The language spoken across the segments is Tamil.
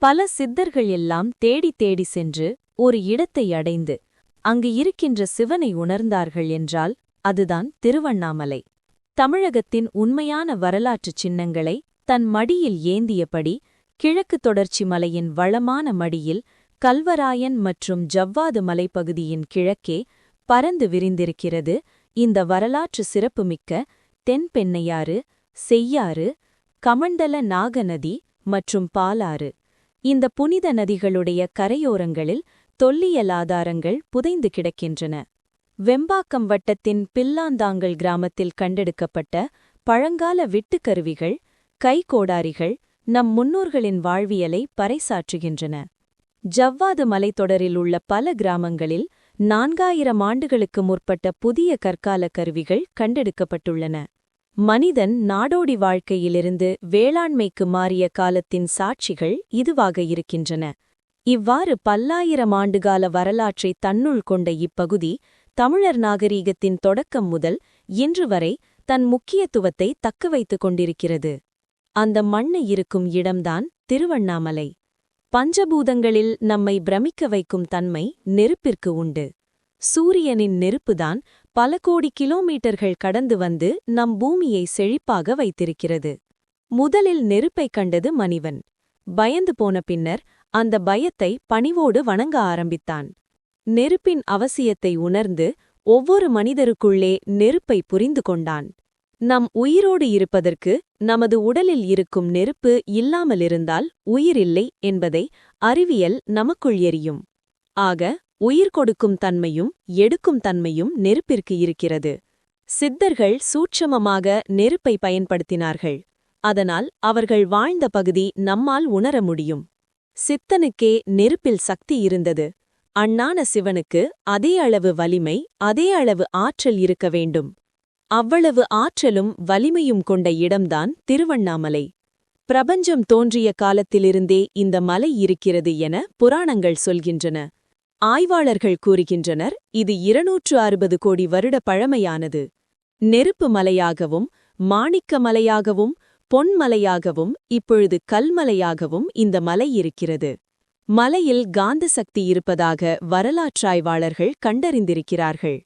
பல சித்தர்கள் எல்லாம் தேடி தேடி சென்று ஒரு இடத்தை அடைந்து அங்கு இருக்கின்ற சிவனை உணர்ந்தார்கள் என்றால் அதுதான் திருவண்ணாமலை. தமிழகத்தின் உண்மையான வரலாற்றுச் சின்னங்களை தன் மடியில் ஏந்தியபடி கிழக்கு தொடர்ச்சி மலையின் வளமான மடியில் கல்வராயன் மற்றும் ஜவ்வாது மலைப்பகுதியின் கிழக்கே பரந்து விரிந்திருக்கிறது இந்த வரலாற்று சிறப்புமிக்க தென்பெண்ணையாறு, செய்யாறு, கமண்டல நாகநதி மற்றும் பாலாறு. இந்த புனித நதிகளுடைய கரையோரங்களில் தொல்லியல் ஆதாரங்கள் புதைந்து கிடக்கின்றன. வெம்பாக்கம் வட்டத்தின் பில்லாந்தாங்கல் கிராமத்தில் கண்டெடுக்கப்பட்ட பழங்கால விட்டுக்கருவிகள், கைக்கோடாரிகள் நம் முன்னோர்களின் வாழ்வியலை பறைசாற்றுகின்றன. ஜவ்வாது மலைத்தொடரில் உள்ள பல கிராமங்களில் 4000 ஆண்டுகளுக்கு முற்பட்ட புதிய கற்கால கருவிகள் கண்டெடுக்கப்பட்டுள்ளன. மனிதன் நாடோடி வாழ்க்கையிலிருந்து வேளாண்மைக்கு மாறிய காலத்தின் சாட்சிகள் இதுவாக இருக்கின்றன. இவ்வாறு பல்லாயிரம் ஆண்டுகால வரலாற்றை தன்னுள் கொண்ட இப்பகுதி தமிழர் நாகரீகத்தின் தொடக்கம் முதல் இன்று வரை தன் முக்கியத்துவத்தை தக்கவைத்துக் கொண்டிருக்கிறது. அந்த மண்ணு இருக்கும் இடம்தான் திருவண்ணாமலை. பஞ்சபூதங்களில் நம்மை பிரமிக்க வைக்கும் தன்மை நெருப்பிற்கு உண்டு. சூரியனின் நெருப்புதான் பல கோடி கிலோமீட்டர்கள் கடந்து வந்து நம் பூமியை செழிப்பாக வைத்திருக்கிறது. முதலில் நெருப்பைக் கண்டது மனிதன். பயந்து போன பின்னர் அந்த பயத்தை பணிவோடு வணங்க ஆரம்பித்தான். நெருப்பின் அவசியத்தை உணர்ந்து ஒவ்வொரு மனிதருக்குள்ளே நெருப்பை புரிந்து கொண்டான். நம் உயிரோடு இருப்பதற்கு நமது உடலில் இருக்கும் நெருப்பு இல்லாமலிருந்தால் உயிரில்லை என்பதை அறிவியல் நமக்குள் எரியும். ஆக உயிர் கொடுக்கும் தன்மையும் எடுக்கும் தன்மையும் நெருப்பிற்கு இருக்கிறது. சித்தர்கள் சூட்சமமாக நெருப்பை பயன்படுத்தினார்கள். அதனால் அவர்கள் வாழ்ந்த பகுதி நம்மால் உணர முடியும். சித்தனுக்கே நெருப்பில் சக்தி இருந்தது. அண்ணான சிவனுக்கு அதே அளவு வலிமை, அதே அளவு ஆற்றல் இருக்க வேண்டும். அவ்வளவு ஆற்றலும் வலிமையும் கொண்ட இடம்தான் திருவண்ணாமலை. பிரபஞ்சம் தோன்றிய காலத்திலிருந்தே இந்த மலை இருக்கிறது என புராணங்கள் சொல்கின்றன. ஆய்வாளர்கள் கூறுகின்றனர் இது 260 கோடி வருட பழமையானது. நெருப்பு மலையாகவும் மாணிக்க மலையாகவும் பொன்மலையாகவும் இப்பொழுது கல்மலையாகவும் இந்த மலை இருக்கிறது. மலையில் காந்த சக்தி இருப்பதாக வரலாற்றாய்வாளர்கள் கண்டறிந்திருக்கிறார்கள்.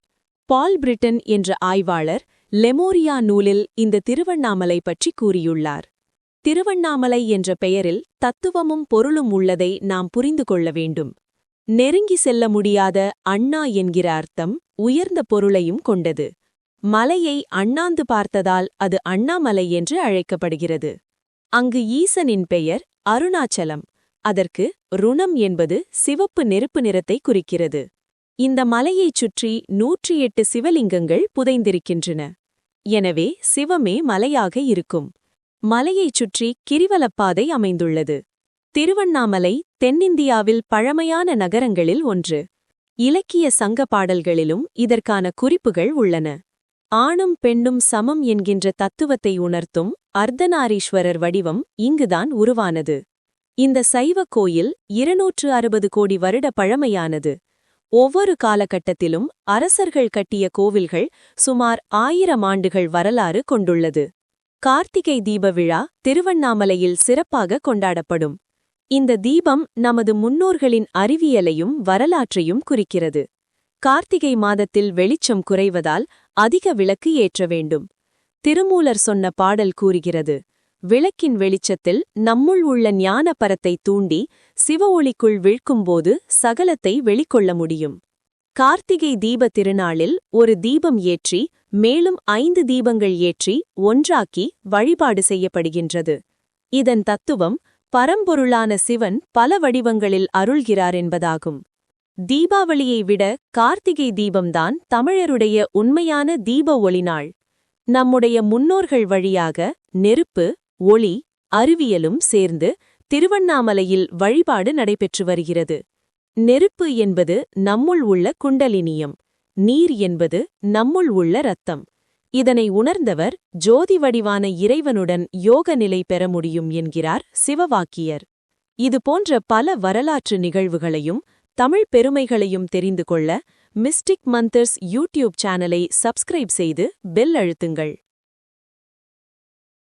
பால் பிரிட்டன் என்ற ஆய்வாளர் லெமோரியா நூலில் இந்த திருவண்ணாமலை பற்றி கூறியுள்ளார். திருவண்ணாமலை என்ற பெயரில் தத்துவமும் பொருளும் உள்ளதை நாம் புரிந்து கொள்ள வேண்டும். நெருங்கி செல்ல முடியாத அண்ணா என்கிற அர்த்தம் உயர்ந்த பொருளையும் கொண்டது. மலையை அண்ணாந்து பார்த்ததால் அது அண்ணாமலை என்று அழைக்கப்படுகிறது. அங்கு ஈசனின் பெயர் அருணாச்சலம். அதற்கு ருணம் என்பது சிவப்பு நெருப்பு நிறத்தை குறிக்கிறது. இந்த மலையைச் சுற்றி 108 சிவலிங்கங்கள் புதைந்திருக்கின்றன. எனவே சிவமே மலையாக இருக்கும். மலையைச் சுற்றி கிரிவலப்பாதை அமைந்துள்ளது. திருவண்ணாமலை தென்னிந்தியாவில் பழமையான நகரங்களில் ஒன்று. இலக்கிய சங்க பாடல்களிலும் இதற்கான குறிப்புகள் உள்ளன. ஆணும் பெண்ணும் சமம் என்கின்ற தத்துவத்தை உணர்த்தும் அர்த்தநாரீஸ்வரர் வடிவம் இங்குதான் உருவானது. இந்த சைவ கோயில் 260 கோடி வருட பழமையானது. ஒவ்வொரு காலகட்டத்திலும் அரசர்கள் கட்டிய கோவில்கள் சுமார் 1000 ஆண்டுகள் வரலாறு கொண்டுள்ளது. கார்த்திகை தீப விழா திருவண்ணாமலையில் சிறப்பாக கொண்டாடப்படும். இந்த தீபம் நமது முன்னோர்களின் அறிவியலையும் வரலாற்றையும் குறிக்கிறது. கார்த்திகை மாதத்தில் வெளிச்சம் குறைவதால் அதிக விளக்கு ஏற்ற வேண்டும். திருமூலர் சொன்ன பாடல் கூறுகிறது, விளக்கின் வெளிச்சத்தில் நம்முள் உள்ள ஞான பரத்தை தூண்டி சிவ ஒளிக்குள் வீழ்க்கும்போது சகலத்தை வெளிக்கொள்ள முடியும். கார்த்திகை தீப திருநாளில் ஒரு தீபம் ஏற்றி மேலும் 5 தீபங்கள் ஏற்றி ஒன்றாக்கி வழிபாடு செய்யப்படுகின்றது. இதன் தத்துவம் பரம்பொருளான சிவன் பல வடிவங்களில் அருள்கிறார் என்பதாகும். தீபாவளியை விட கார்த்திகை தீபம்தான் தமிழருடைய உண்மையான தீப ஒளிநாள். நம்முடைய முன்னோர்கள் வழியாக நெருப்பு, ஒளி, அறிவியலும் சேர்ந்து திருவண்ணாமலையில் வழிபாடு நடைபெற்று வருகிறது. நெருப்பு என்பது நம்முள் உள்ள குண்டலினியம். நீர் என்பது நம்முள் உள்ள இரத்தம். இதனை உணர்ந்தவர் ஜோதி வடிவான இறைவனுடன் யோக நிலை பெற முடியும் என்கிறார் சிவவாக்கியர். இதுபோன்ற பல வரலாற்று நிகழ்வுகளையும் தமிழ் பெருமைகளையும் தெரிந்து கொள்ள மிஸ்டிக் மந்தர்ஸ் யூடியூப் சேனலை சப்ஸ்கிரைப் செய்து பெல் அழுத்துங்கள்.